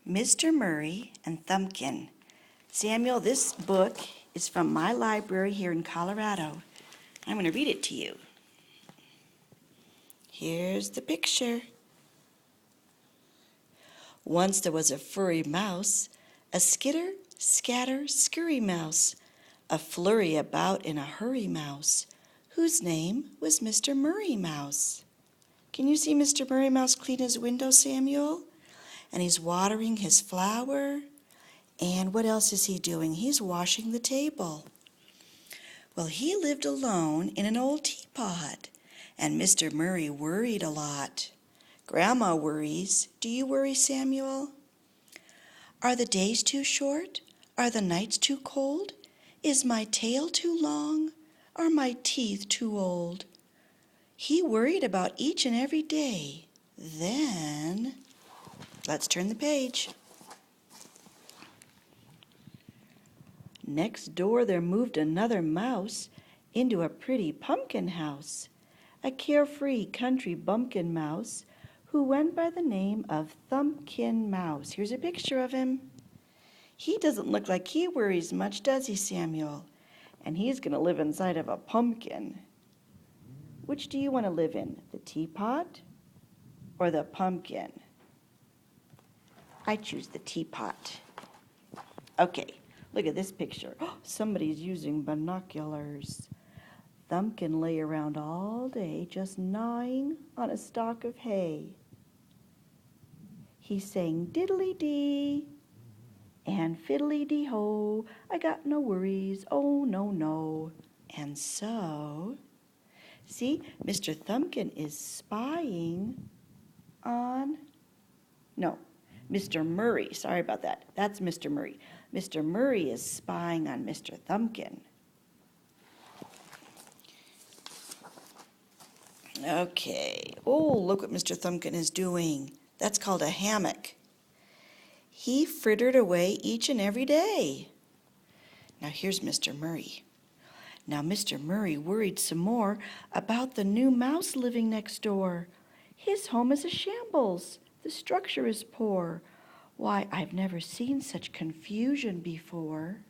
Mr. Murray and Thumbkin. Samuel, this book is from my library here in Colorado. I'm going to read it to you. Here's the picture. Once there was a furry mouse, a skitter, scatter, scurry mouse, a flurry about in a hurry mouse, whose name was Mr. Murray Mouse. Can you see Mr. Murray Mouse clean his window, Samuel? And he's watering his flower. And what else is he doing? He's washing the table. Well, he lived alone in an old teapot, and Mr. Murray worried a lot. Grandma worries. Do you worry, Samuel? Are the days too short? Are the nights too cold? Is my tail too long? Are my teeth too old? He worried about each and every day. Then, let's turn the page. Next door there moved another mouse into a pretty pumpkin house, a carefree country bumpkin mouse who went by the name of Thumbkin Mouse. Here's a picture of him. He doesn't look like he worries much, does he, Samuel? And he's going to live inside of a pumpkin. Which do you want to live in, the teapot or the pumpkin? I choose the teapot. Okay, look at this picture. Oh, somebody's using binoculars. Thumbkin lay around all day just gnawing on a stalk of hay. He sang diddly-dee and fiddly-dee-ho, I got no worries, oh no, no. And so, see, Mr. Thumbkin is spying on, no, Mr. Murray, sorry about that, that's Mr. Murray. Mr. Murray is spying on Mr. Thumbkin. Okay, oh, look what Mr. Thumbkin is doing. That's called a hammock. He frittered away each and every day. Now here's Mr. Murray. Now Mr. Murray worried some more about the new mouse living next door. His home is a shambles. The structure is poor. Why, I've never seen such confusion before.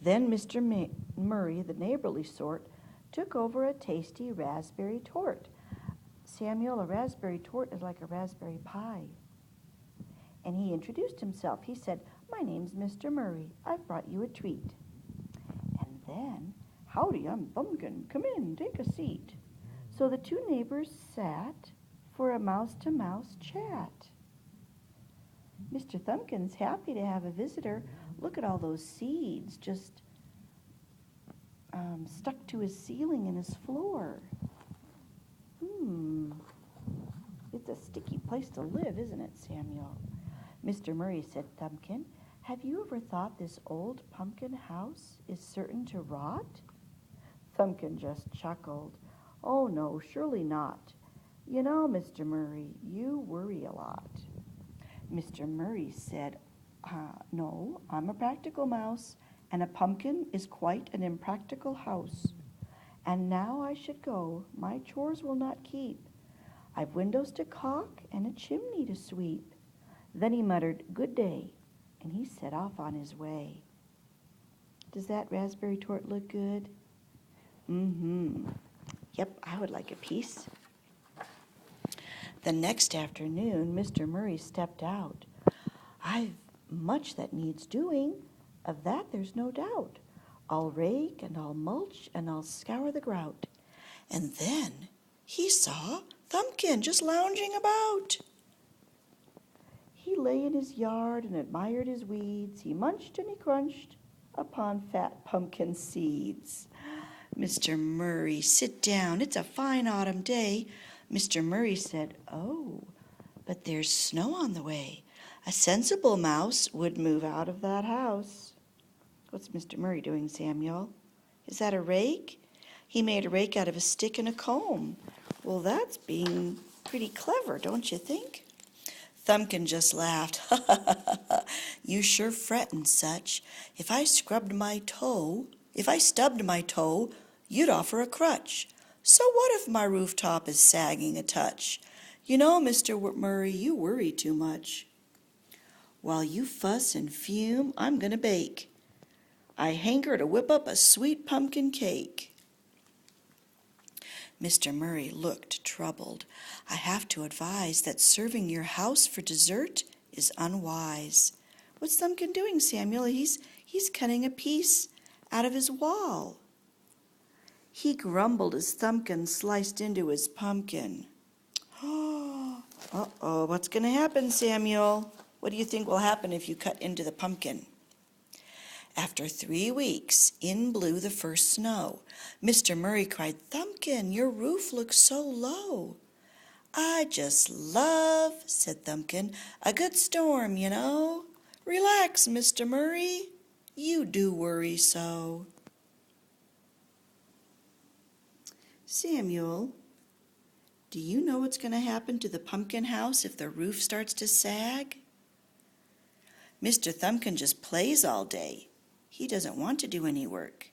Then Mr. Murray, the neighborly sort, took over a tasty raspberry tort. Samuel, a raspberry tort is like a raspberry pie. And he introduced himself. He said, my name's Mr. Murray. I've brought you a treat. And then, howdy, I'm Thumbkin. Come in, take a seat. So the two neighbors sat for a mouse-to-mouse chat. Mr. Thumbkin's happy to have a visitor. Look at all those seeds just stuck to his ceiling and his floor. It's a sticky place to live, isn't it, Samuel? Mr. Murray said, Thumbkin, have you ever thought this old pumpkin house is certain to rot? Thumbkin just chuckled. Oh, no, surely not. You know, Mr. Murray, you worry a lot. Mr. Murray said, no, I'm a practical mouse, and a pumpkin is quite an impractical house. And now I should go. My chores will not keep. I've windows to caulk and a chimney to sweep. Then he muttered, good day, and he set off on his way. Does that raspberry tort look good? Yep, I would like a piece. The next afternoon, Mr. Murray stepped out. I've much that needs doing. Of that there's no doubt. I'll rake and I'll mulch and I'll scour the grout. And then he saw Thumbkin just lounging about. He lay in his yard and admired his weeds. He munched and he crunched upon fat pumpkin seeds. Mr. Murray, sit down. It's a fine autumn day. Mr. Murray said, oh, but there's snow on the way. A sensible mouse would move out of that house. What's Mr. Murray doing, Samuel? Is that a rake? He made a rake out of a stick and a comb. Well, that's being pretty clever, don't you think? Thumbkin just laughed. You sure frettin' such. If I stubbed my toe, you'd offer a crutch. So what if my rooftop is sagging a touch? You know, Mr. Murray, you worry too much. While you fuss and fume, I'm going to bake. I hanker to whip up a sweet pumpkin cake. Mr. Murray looked troubled. I have to advise that serving your house for dessert is unwise. What's Thumbkin doing, Samuel? He's cutting a piece out of his wall. He grumbled as Thumbkin sliced into his pumpkin. Uh-oh, what's going to happen, Samuel? What do you think will happen if you cut into the pumpkin? After 3 weeks, in blew the first snow. Mr. Murray cried, Thumbkin, your roof looks so low. I just love, said Thumbkin, a good storm, you know. Relax, Mr. Murray, you do worry so. Samuel, do you know what's going to happen to the pumpkin house if the roof starts to sag? Mr. Thumbkin just plays all day. He doesn't want to do any work.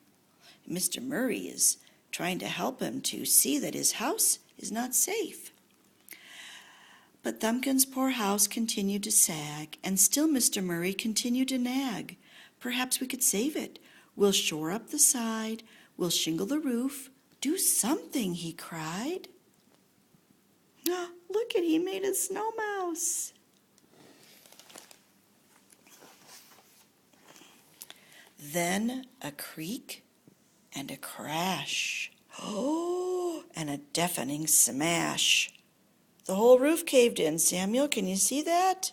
Mr. Murray is trying to help him to see that his house is not safe. But Thumbkin's poor house continued to sag, and still Mr. Murray continued to nag. Perhaps we could save it. We'll shore up the side. We'll shingle the roof. Do something, he cried. Oh, look at, he made a snow mouse. Then a creak and a crash. Oh, and a deafening smash. The whole roof caved in, Samuel. Can you see that?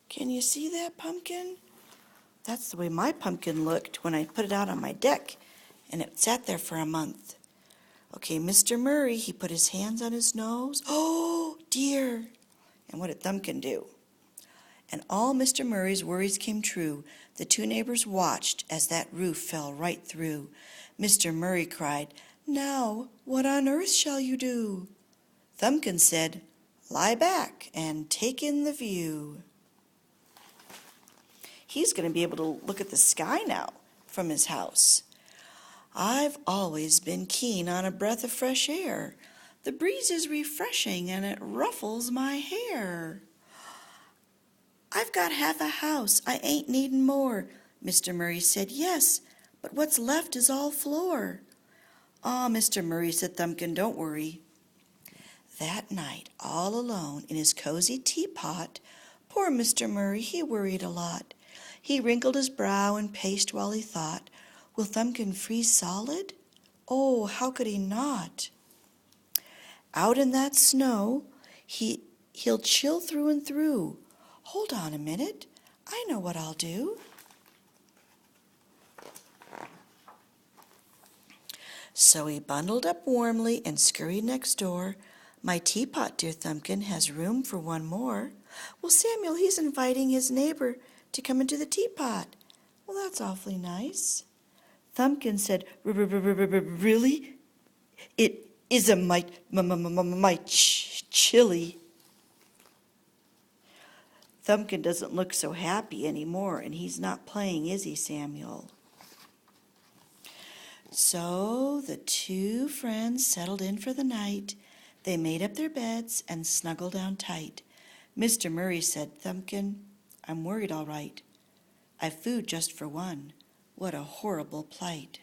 Can you see that, pumpkin? That's the way my pumpkin looked when I put it out on my deck, and it sat there for a month. Okay, Mr. Murray, he put his hands on his nose. Oh, dear. And what did Thumbkin do? And all Mr. Murray's worries came true. The two neighbors watched as that roof fell right through. Mr. Murray cried, Now, what on earth shall you do? Thumbkin said, Lie back and take in the view. He's going to be able to look at the sky now from his house. I've always been keen on a breath of fresh air. The breeze is refreshing and it ruffles my hair. I've got half a house, I ain't needin' more. Mr. Murray said, Yes, but what's left is all floor. Ah, Mr. Murray, said Thumbkin, don't worry. That night, all alone in his cozy teapot, poor Mr. Murray, he worried a lot. He wrinkled his brow and paced while he thought, Will Thumbkin freeze solid? Oh, how could he not? Out in that snow, he'll chill through and through. Hold on a minute, I know what I'll do. So he bundled up warmly and scurried next door. My teapot, dear Thumbkin, has room for one more. Well, Samuel, he's inviting his neighbor to come into the teapot. Well, that's awfully nice. Thumbkin said, Really? It is a mite chilly. Thumbkin doesn't look so happy anymore, and he's not playing, is he, Samuel? So the two friends settled in for the night. They made up their beds and snuggled down tight. Mr. Murray said, Thumbkin, I'm worried all right. I've food just for one. What a horrible plight.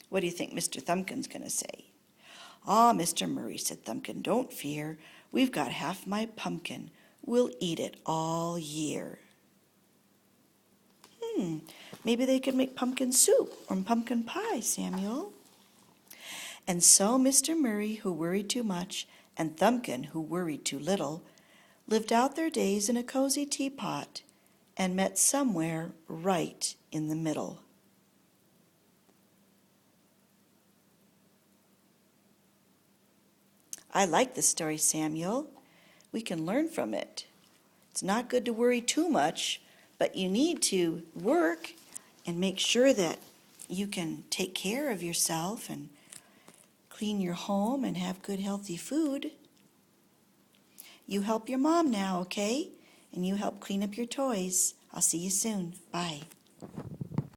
What do you think Mr. Thumbkin's going to say? Ah, Mr. Murray, said Thumbkin, don't fear. We've got half my pumpkin. We'll eat it all year. Maybe they could make pumpkin soup or pumpkin pie, Samuel. And so Mr. Murray, who worried too much, and Thumbkin, who worried too little, lived out their days in a cozy teapot and met somewhere right in the middle. I like this story, Samuel. We can learn from it. It's not good to worry too much, but you need to work and make sure that you can take care of yourself and clean your home and have good, healthy food. You help your mom now, okay? And you help clean up your toys. I'll see you soon. Bye.